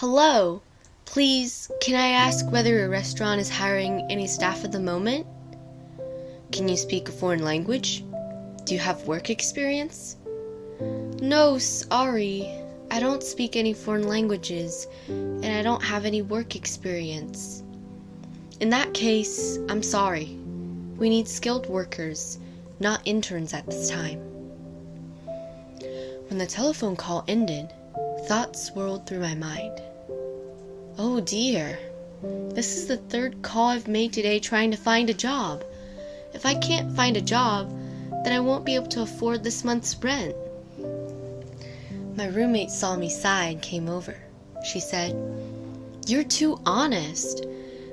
Hello. Please, can I ask whether your restaurant is hiring any staff at the moment? Can you speak a foreign language? Do you have work experience? No, sorry. I don't speak any foreign languages, and I don't have any work experience. In that case, I'm sorry. We need skilled workers, not interns at this time. When the telephone call ended, thoughts swirled through my mind. Oh dear, this is the third call I've made today trying to find a job. If I can't find a job, then I won't be able to afford this month's rent. My roommate saw me sigh and came over. She said, "You're too honest.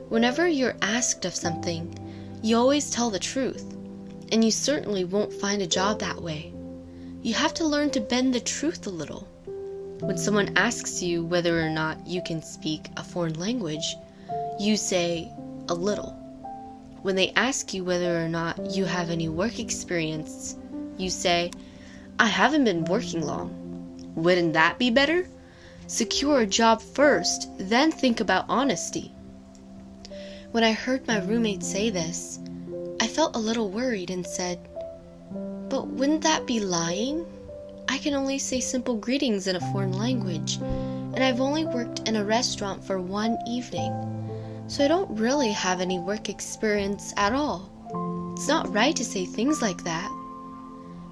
Whenever you're asked of something, you always tell the truth, and you certainly won't find a job that way. You have to learn to bend the truth a little. When someone asks you whether or not you can speak a foreign language, you say, a little. When they ask you whether or not you have any work experience, you say, I haven't been working long. Wouldn't that be better? Secure a job first, then think about honesty." When I heard my roommate say this, I felt a little worried and said, "But wouldn't that be lying? I can only say simple greetings in a foreign language, and I've only worked in a restaurant for one evening, so I don't really have any work experience at all. It's not right to say things like that."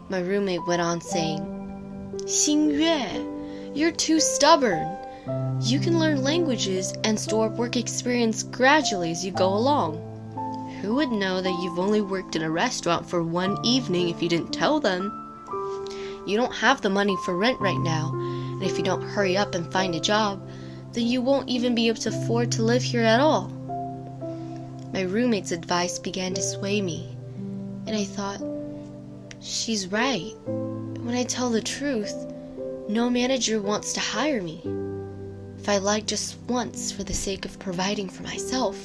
My roommate went on saying, "Xingyue, you're too stubborn. You can learn languages and store up work experience gradually as you go along. Who would know that you've only worked in a restaurant for one evening if you didn't tell them? You don't have the money for rent right now, and if you don't hurry up and find a job, then you won't even be able to afford to live here at all." My roommate's advice began to sway me, and I thought, she's right. When I tell the truth, no manager wants to hire me. If I lied just once for the sake of providing for myself,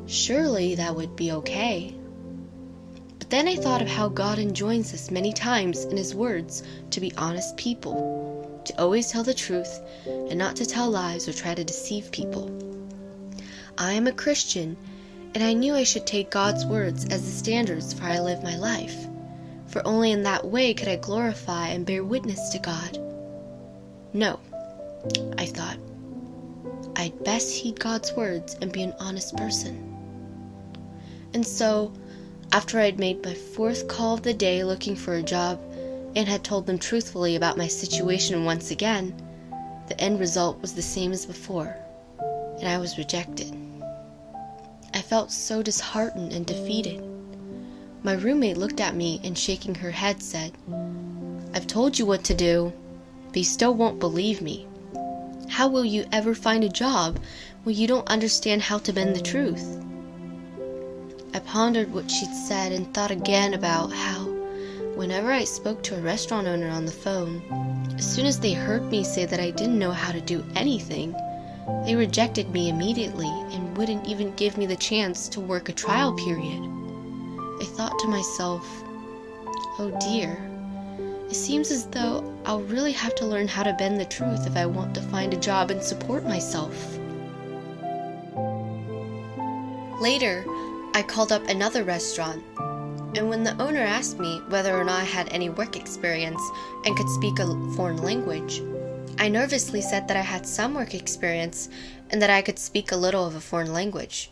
surely that would be okay. But then I thought of how God enjoins us many times in His words to be honest people, to always tell the truth and not to tell lies or try to deceive people. I am a Christian, and I knew I should take God's words as the standards for how I live my life, for only in that way could I glorify and bear witness to God. No, I thought, I'd best heed God's words and be an honest person. And so, after I'd made my fourth call of the day looking for a job and had told them truthfully about my situation once again, the end result was the same as before, and I was rejected. I felt so disheartened and defeated. My roommate looked at me and shaking her head said, "I've told you what to do, but you still won't believe me. How will you ever find a job when you don't understand how to bend the truth?" I pondered what she'd said and thought again about how, whenever I spoke to a restaurant owner on the phone, as soon as they heard me say that I didn't know how to do anything, they rejected me immediately and wouldn't even give me the chance to work a trial period. I thought to myself, oh dear, it seems as though I'll really have to learn how to bend the truth if I want to find a job and support myself. Later, I called up another restaurant, and when the owner asked me whether or not I had any work experience and could speak a foreign language, I nervously said that I had some work experience and that I could speak a little of a foreign language.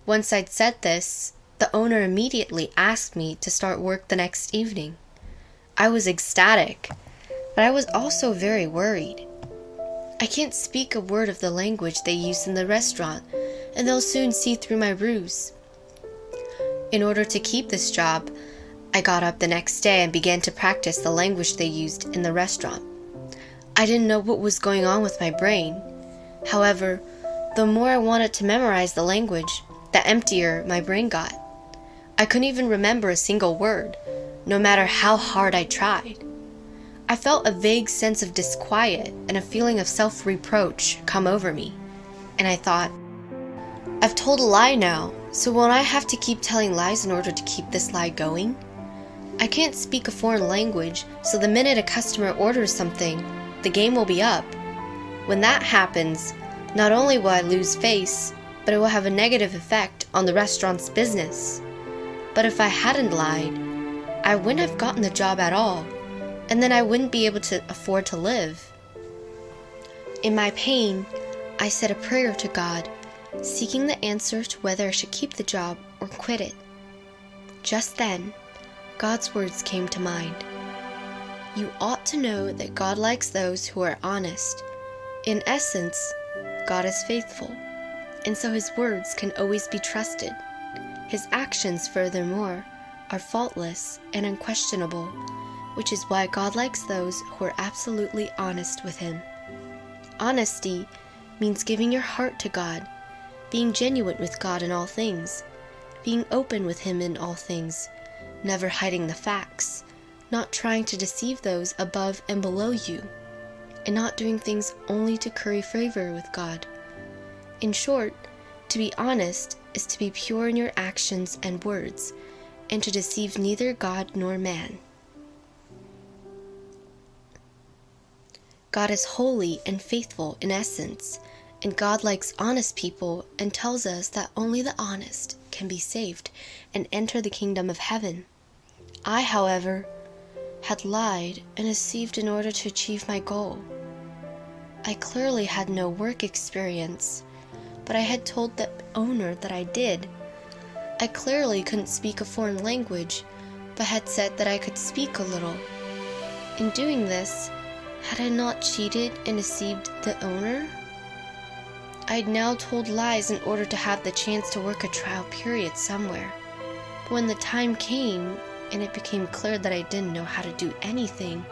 Once I'd said this, the owner immediately asked me to start work the next evening. I was ecstatic, but I was also very worried. I can't speak a word of the language they use in the restaurant, and they'll soon see through my ruse. In order to keep this job, I got up the next day and began to practice the language they used in the restaurant. I didn't know what was going on with my brain. However, the more I wanted to memorize the language, the emptier my brain got. I couldn't even remember a single word, no matter how hard I tried. I felt a vague sense of disquiet and a feeling of self-reproach come over me, and I thought, I've told a lie now, so won't I have to keep telling lies in order to keep this lie going? I can't speak a foreign language, so the minute a customer orders something, the game will be up. When that happens, not only will I lose face, but it will have a negative effect on the restaurant's business. But if I hadn't lied, I wouldn't have gotten the job at all, and then I wouldn't be able to afford to live. In my pain, I said a prayer to God, seeking the answer to whether I should keep the job or quit it. Just then, God's words came to mind. You ought to know that God likes those who are honest. In essence, God is faithful, and so His words can always be trusted. His actions, furthermore, are faultless and unquestionable, which is why God likes those who are absolutely honest with Him. Honesty means giving your heart to God, being genuine with God in all things, being open with Him in all things, never hiding the facts, not trying to deceive those above and below you, and not doing things only to curry favor with God. In short, to be honest is to be pure in your actions and words, and to deceive neither God nor man. God is holy and faithful in essence, and God likes honest people and tells us that only the honest can be saved and enter the kingdom of heaven. I, however, had lied and deceived in order to achieve my goal. I clearly had no work experience, but I had told the owner that I did. I clearly couldn't speak a foreign language, but had said that I could speak a little. In doing this, had I not cheated and deceived the owner? I had now told lies in order to have the chance to work a trial period somewhere. But when the time came, and it became clear that I didn't know how to do anything,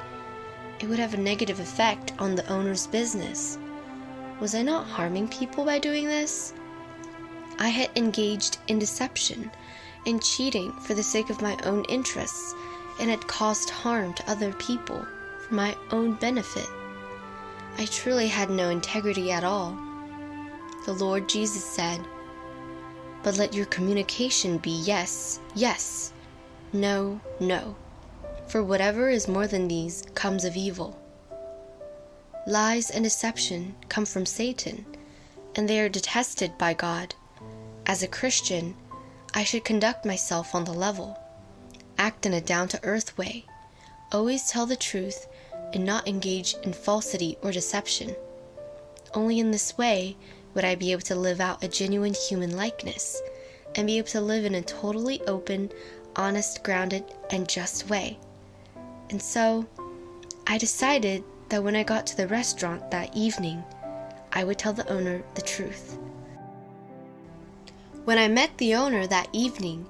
it would have a negative effect on the owner's business. Was I not harming people by doing this? I had engaged in deception and cheating for the sake of my own interests, and had caused harm to other people for my own benefit. I truly had no integrity at all. The Lord Jesus said, "But let your communication be yes, yes, no, no, for whatever is more than these comes of evil." Lies and deception come from Satan, and they are detested by God. As a Christian, I should conduct myself on the level, act in a down-to-earth way, always tell the truth, and not engage in falsity or deception. Only in this way would I be able to live out a genuine human likeness, and be able to live in a totally open, honest, grounded, and just way. And so, I decided that when I got to the restaurant that evening, I would tell the owner the truth. When I met the owner that evening,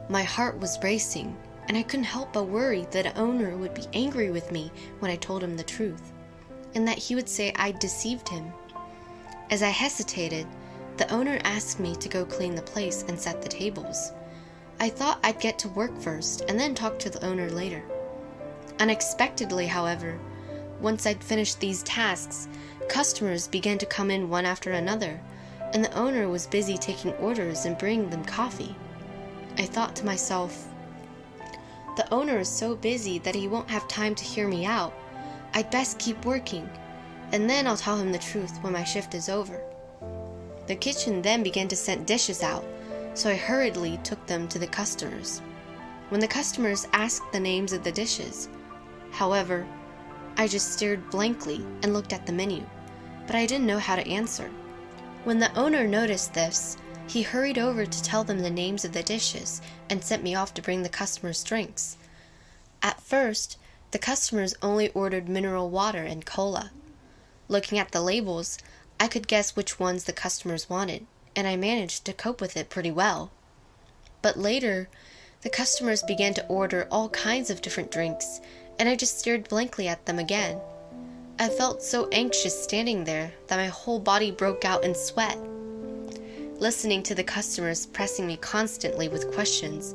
my heart was racing, and I couldn't help but worry that the owner would be angry with me when I told him the truth, and that he would say I'd deceived him. As I hesitated, the owner asked me to go clean the place and set the tables. I thought I'd get to work first and then talk to the owner later. Unexpectedly, however, once I'd finished these tasks, customers began to come in one after another, and the owner was busy taking orders and bringing them coffee. I thought to myself, the owner is so busy that he won't have time to hear me out. I'd best keep working, and then I'll tell him the truth when my shift is over. The kitchen then began to send dishes out, so I hurriedly took them to the customers. When the customers asked the names of the dishes, however, I just stared blankly and looked at the menu, but I didn't know how to answer. When the owner noticed this, he hurried over to tell them the names of the dishes and sent me off to bring the customers drinks. At first, the customers only ordered mineral water and cola. Looking at the labels, I could guess which ones the customers wanted, and I managed to cope with it pretty well. But later, the customers began to order all kinds of different drinks, and I just stared blankly at them again. I felt so anxious standing there that my whole body broke out in sweat. Listening to the customers pressing me constantly with questions,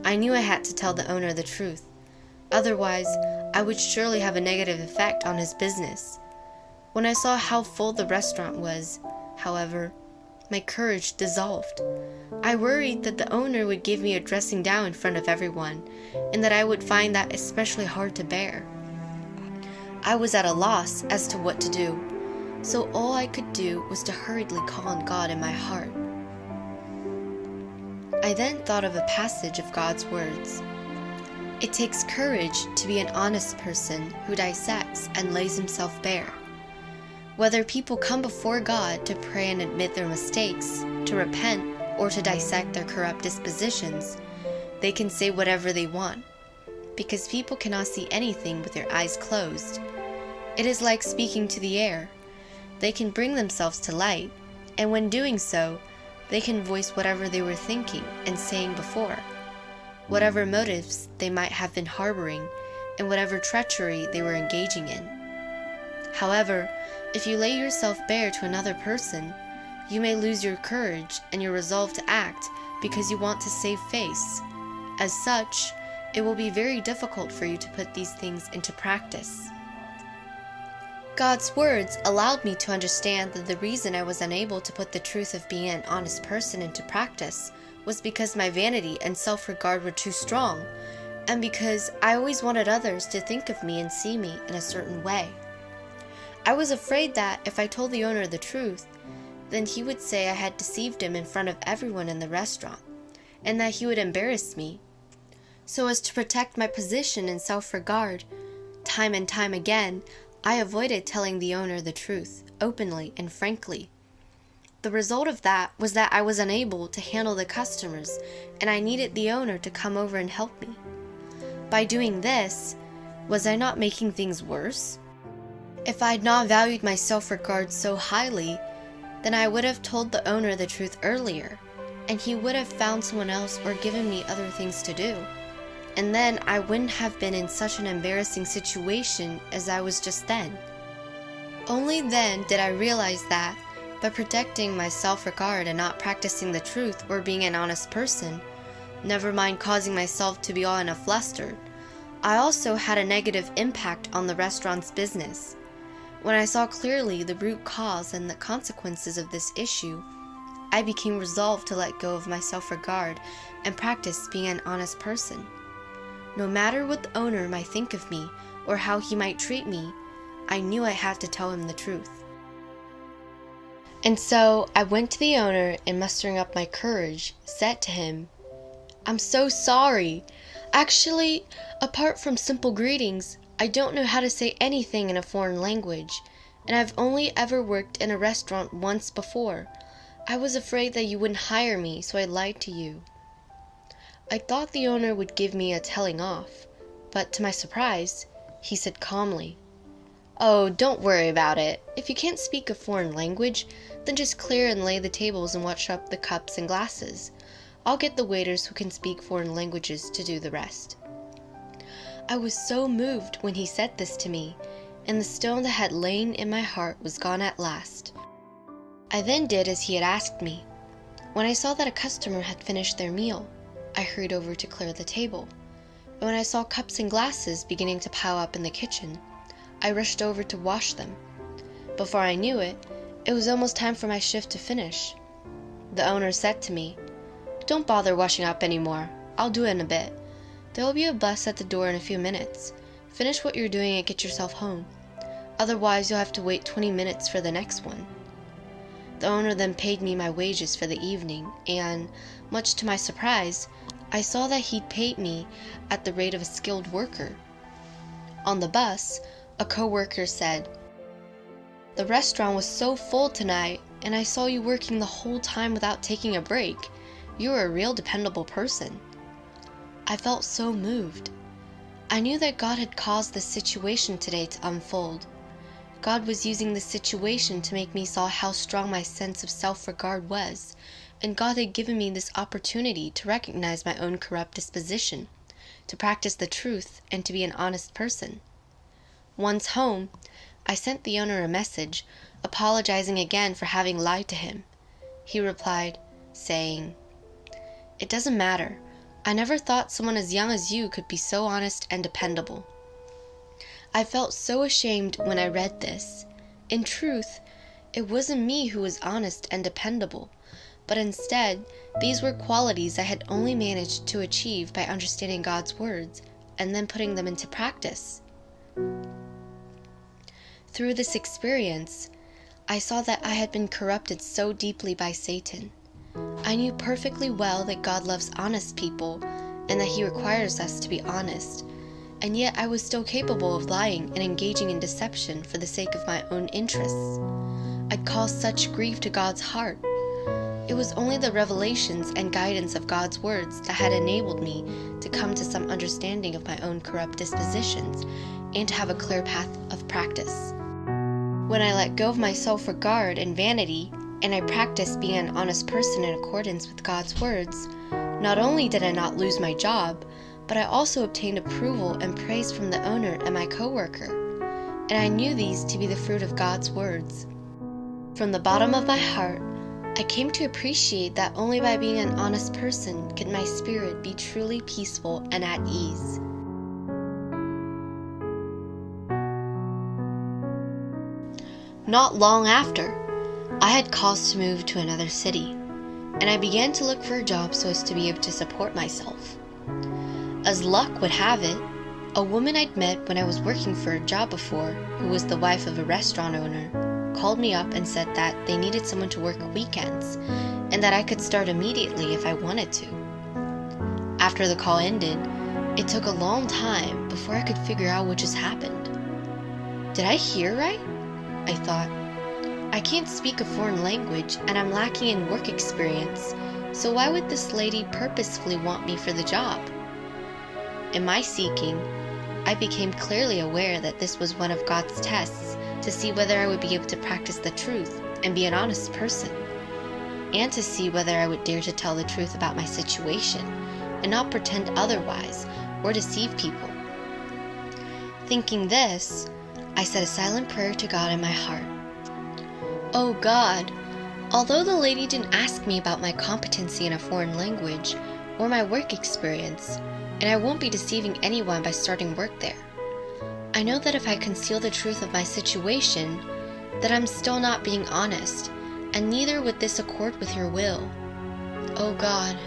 I knew I had to tell the owner the truth. Otherwise, I would surely have a negative effect on his business. When I saw how full the restaurant was, however, my courage dissolved. I worried that the owner would give me a dressing down in front of everyone, and that I would find that especially hard to bear. I was at a loss as to what to do. so all I could do was to hurriedly call on God in my heart. I then thought of a passage of God's words. It takes courage to be an honest person who dissects and lays himself bare. Whether people come before God to pray and admit their mistakes, to repent, or to dissect their corrupt dispositions, they can say whatever they want, because people cannot see anything with their eyes closed. It is like speaking to the air. They can bring themselves to light, and when doing so, they can voice whatever they were thinking and saying before, whatever motives they might have been harboring, and whatever treachery they were engaging in. However, if you lay yourself bare to another person, you may lose your courage and your resolve to act because you want to save face. As such, it will be very difficult for you to put these things into practice. God's words allowed me to understand that the reason I was unable to put the truth of being an honest person into practice was because my vanity and self-regard were too strong, and because I always wanted others to think of me and see me in a certain way. I was afraid that if I told the owner the truth, then he would say I had deceived him in front of everyone in the restaurant, and that he would embarrass me. So as to protect my position and self-regard, time and time again, I avoided telling the owner the truth, openly and frankly. The result of that was that I was unable to handle the customers, and I needed the owner to come over and help me. By doing this, was I not making things worse? If I had not valued my self-regard so highly, then I would have told the owner the truth earlier, and he would have found someone else or given me other things to do. And then I wouldn't have been in such an embarrassing situation as I was just then. Only then did I realize that, by protecting my self-regard and not practicing the truth or being an honest person, never mind causing myself to be all in a fluster, I also had a negative impact on the restaurant's business. When I saw clearly the root cause and the consequences of this issue, I became resolved to let go of my self-regard and practice being an honest person. No matter what the owner might think of me or how he might treat me, I knew I had to tell him the truth. And so I went to the owner and, mustering up my courage, said to him, "I'm so sorry. Actually, apart from simple greetings, I don't know how to say anything in a foreign language, and I've only ever worked in a restaurant once before. I was afraid that you wouldn't hire me, so I lied to you." I thought the owner would give me a telling off, but to my surprise, he said calmly, "Oh, don't worry about it. If you can't speak a foreign language, then just clear and lay the tables and wash up the cups and glasses. I'll get the waiters who can speak foreign languages to do the rest." I was so moved when he said this to me, and the stone that had lain in my heart was gone at last. I then did as he had asked me. When I saw that a customer had finished their meal, I hurried over to clear the table, and when I saw cups and glasses beginning to pile up in the kitchen, I rushed over to wash them. Before I knew it, it was almost time for my shift to finish. The owner said to me, "Don't bother washing up anymore. I'll do it in a bit. There will be a bus at the door in a few minutes. Finish what you're doing and get yourself home. Otherwise, you'll have to wait 20 minutes for the next one." The owner then paid me my wages for the evening, and, much to my surprise, I saw that he'd paid me at the rate of a skilled worker. On the bus, a co-worker said, "The restaurant was so full tonight, and I saw you working the whole time without taking a break. You're a real dependable person." I felt so moved. I knew that God had caused this situation today to unfold. God was using this situation to make me saw how strong my sense of self-regard was, and God had given me this opportunity to recognize my own corrupt disposition, to practice the truth, and to be an honest person. Once home, I sent the owner a message, apologizing again for having lied to him. He replied, saying, "It doesn't matter. I never thought someone as young as you could be so honest and dependable." I felt so ashamed when I read this. In truth, it wasn't me who was honest and dependable, but instead, these were qualities I had only managed to achieve by understanding God's words and then putting them into practice. Through this experience, I saw that I had been corrupted so deeply by Satan. I knew perfectly well that God loves honest people and that He requires us to be honest, and yet I was still capable of lying and engaging in deception for the sake of my own interests. I'd caused such grief to God's heart. It was only the revelations and guidance of God's words that had enabled me to come to some understanding of my own corrupt dispositions and to have a clear path of practice. When I let go of my self-regard and vanity, and I practiced being an honest person in accordance with God's words, not only did I not lose my job, but I also obtained approval and praise from the owner and my coworker, and I knew these to be the fruit of God's words. From the bottom of my heart, I came to appreciate that only by being an honest person could my spirit be truly peaceful and at ease. Not long after, I had cause to move to another city, and I began to look for a job so as to be able to support myself. As luck would have it, a woman I'd met when I was working for a job before, who was the wife of a restaurant owner, called me up and said that they needed someone to work weekends, and that I could start immediately if I wanted to. After the call ended, it took a long time before I could figure out what just happened. Did I hear right? I thought. I can't speak a foreign language and I'm lacking in work experience, so why would this lady purposefully want me for the job? In my seeking, I became clearly aware that this was one of God's tests to see whether I would be able to practice the truth and be an honest person, and to see whether I would dare to tell the truth about my situation and not pretend otherwise or deceive people. Thinking this, I said a silent prayer to God in my heart. Oh God, although the lady didn't ask me about my competency in a foreign language or my work experience, and I won't be deceiving anyone by starting work there, I know that if I conceal the truth of my situation, that I'm still not being honest, and neither would this accord with your will. Oh God,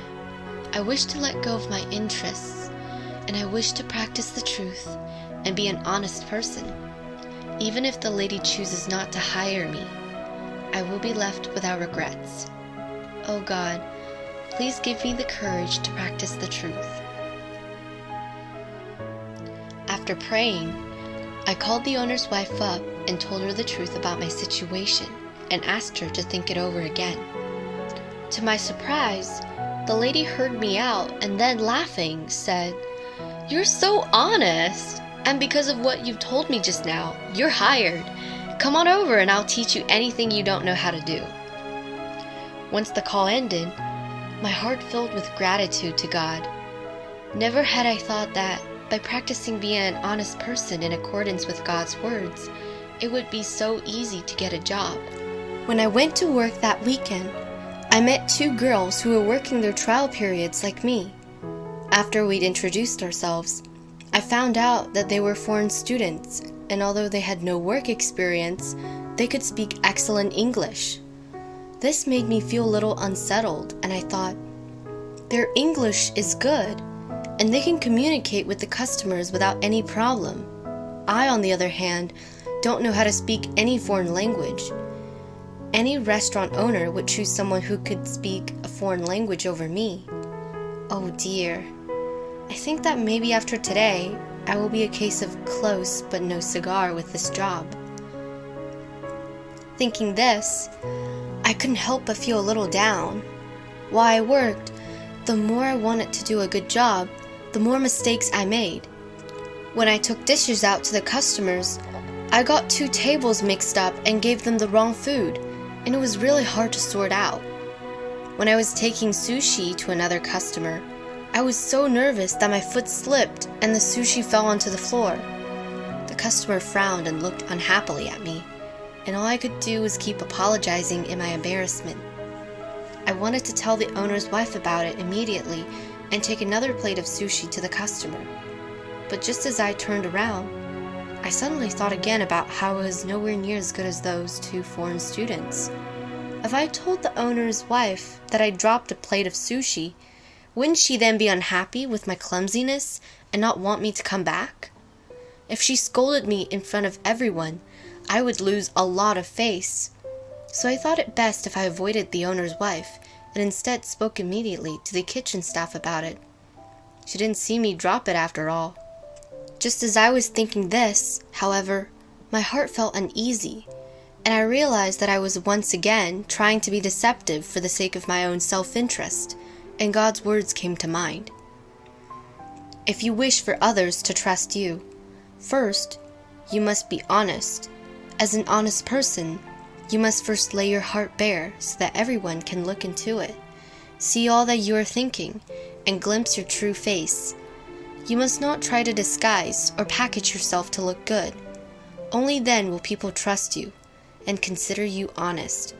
I wish to let go of my interests, and I wish to practice the truth and be an honest person. Even if the lady chooses not to hire me, I will be left without regrets. Oh God, please give me the courage to practice the truth. After praying, I called the owner's wife up and told her the truth about my situation and asked her to think it over again. To my surprise, the lady heard me out and then, laughing, said, "You're so honest, and because of what you've told me just now, you're hired. Come on over and I'll teach you anything you don't know how to do." Once the call ended, my heart filled with gratitude to God. Never had I thought that by practicing being an honest person in accordance with God's words, it would be so easy to get a job. When I went to work that weekend, I met two girls who were working their trial periods like me. After we'd introduced ourselves, I found out that they were foreign students, and although they had no work experience, they could speak excellent English. This made me feel a little unsettled, and I thought, their English is good, and they can communicate with the customers without any problem. I, on the other hand, don't know how to speak any foreign language. Any restaurant owner would choose someone who could speak a foreign language over me. Oh dear. I think that maybe after today, I will be a case of close but no cigar with this job. Thinking this, I couldn't help but feel a little down. While I worked, the more I wanted to do a good job, the more mistakes I made. When I took dishes out to the customers, I got 2 tables mixed up and gave them the wrong food, and it was really hard to sort out. When I was taking sushi to another customer, I was so nervous that my foot slipped and the sushi fell onto the floor. The customer frowned and looked unhappily at me, and all I could do was keep apologizing in my embarrassment. I wanted to tell the owner's wife about it immediately and take another plate of sushi to the customer. But just as I turned around, I suddenly thought again about how I was nowhere near as good as those 2 foreign students. If I told the owner's wife that I dropped a plate of sushi, wouldn't she then be unhappy with my clumsiness and not want me to come back? If she scolded me in front of everyone, I would lose a lot of face. So I thought it best if I avoided the owner's wife and instead spoke immediately to the kitchen staff about it. She didn't see me drop it after all. Just as I was thinking this, however, my heart felt uneasy, and I realized that I was once again trying to be deceptive for the sake of my own self-interest, and God's words came to mind. If you wish for others to trust you, first, you must be honest. As an honest person, you must first lay your heart bare so that everyone can look into it, see all that you are thinking, and glimpse your true face. You must not try to disguise or package yourself to look good. Only then will people trust you and consider you honest.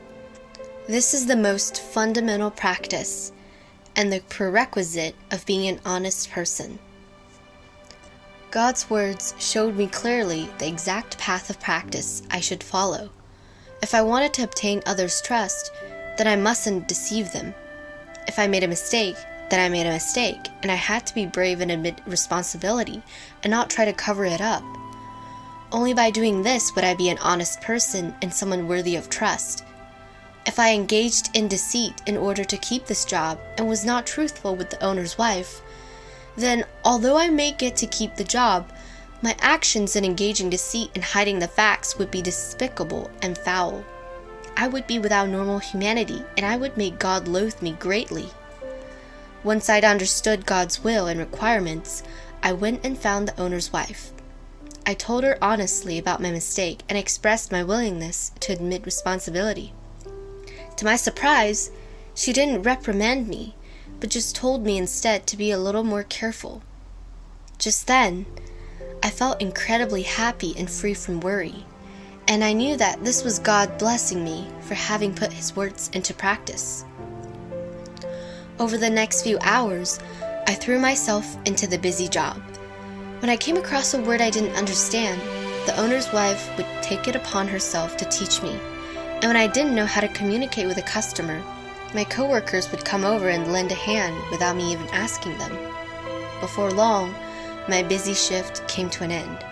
This is the most fundamental practice and the prerequisite of being an honest person. God's words showed me clearly the exact path of practice I should follow. If I wanted to obtain others' trust, then I mustn't deceive them. If I made a mistake, then I made a mistake, and I had to be brave and admit responsibility and not try to cover it up. Only by doing this would I be an honest person and someone worthy of trust. If I engaged in deceit in order to keep this job and was not truthful with the owner's wife, then although I may get to keep the job, my actions in engaging deceit and hiding the facts would be despicable and foul. I would be without normal humanity, and I would make God loathe me greatly. Once I'd understood God's will and requirements, I went and found the owner's wife. I told her honestly about my mistake and expressed my willingness to admit responsibility. To my surprise, she didn't reprimand me, but just told me instead to be a little more careful. Just then, I felt incredibly happy and free from worry, and I knew that this was God blessing me for having put His words into practice. Over the next few hours, I threw myself into the busy job. When I came across a word I didn't understand, the owner's wife would take it upon herself to teach me, and when I didn't know how to communicate with a customer, my coworkers would come over and lend a hand without me even asking them. Before long, my busy shift came to an end.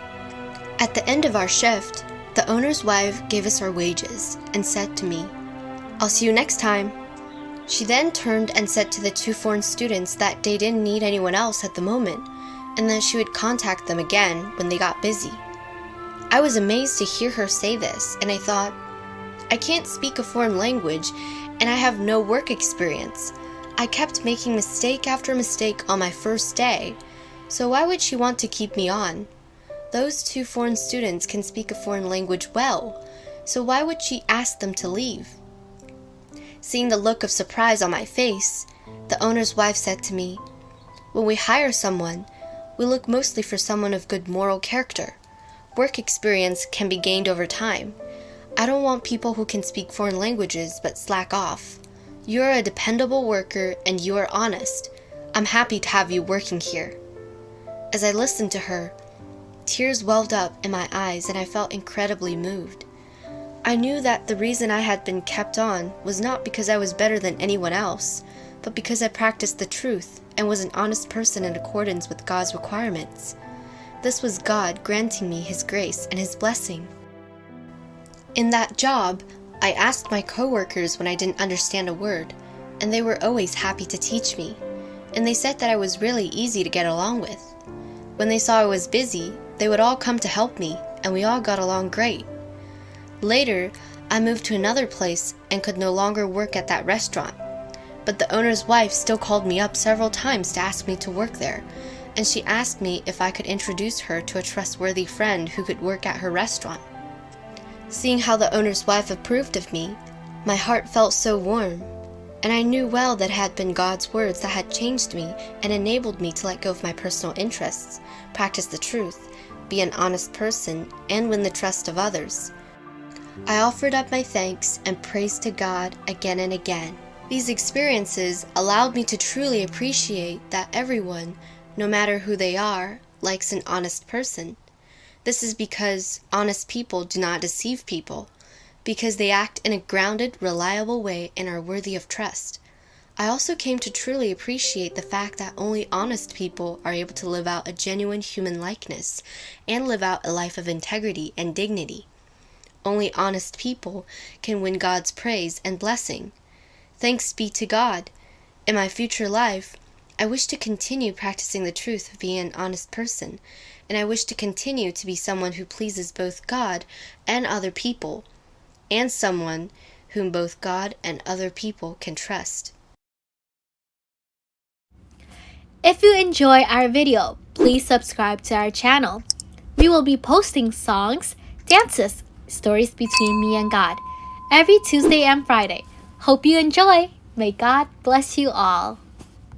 At the end of our shift, the owner's wife gave us our wages and said to me, "I'll see you next time." She then turned and said to the 2 foreign students that they didn't need anyone else at the moment, and that she would contact them again when they got busy. I was amazed to hear her say this, and I thought, I can't speak a foreign language, and I have no work experience. I kept making mistake after mistake on my first day, so why would she want to keep me on? Those 2 foreign students can speak a foreign language well, so why would she ask them to leave? Seeing the look of surprise on my face, the owner's wife said to me, "When we hire someone, we look mostly for someone of good moral character. Work experience can be gained over time. I don't want people who can speak foreign languages but slack off. You're a dependable worker and you are honest. I'm happy to have you working here." As I listened to her, tears welled up in my eyes and I felt incredibly moved. I knew that the reason I had been kept on was not because I was better than anyone else, but because I practiced the truth and was an honest person in accordance with God's requirements. This was God granting me His grace and His blessing. In that job, I asked my coworkers when I didn't understand a word, and they were always happy to teach me, and they said that I was really easy to get along with. When they saw I was busy, they would all come to help me, and we all got along great. Later, I moved to another place and could no longer work at that restaurant, but the owner's wife still called me up several times to ask me to work there, and she asked me if I could introduce her to a trustworthy friend who could work at her restaurant. Seeing how the owner's wife approved of me, my heart felt so warm, and I knew well that it had been God's words that had changed me and enabled me to let go of my personal interests, practice the truth, be an honest person, and win the trust of others. I offered up my thanks and praise to God again and again. These experiences allowed me to truly appreciate that everyone, no matter who they are, likes an honest person. This is because honest people do not deceive people, because they act in a grounded, reliable way and are worthy of trust. I also came to truly appreciate the fact that only honest people are able to live out a genuine human likeness and live out a life of integrity and dignity. Only honest people can win God's praise and blessing. Thanks be to God. In my future life, I wish to continue practicing the truth of being an honest person, and I wish to continue to be someone who pleases both God and other people, and someone whom both God and other people can trust. If you enjoy our video, please subscribe to our channel. We will be posting songs, dances, stories between me and God every Tuesday and Friday. Hope you enjoy. May God bless you all.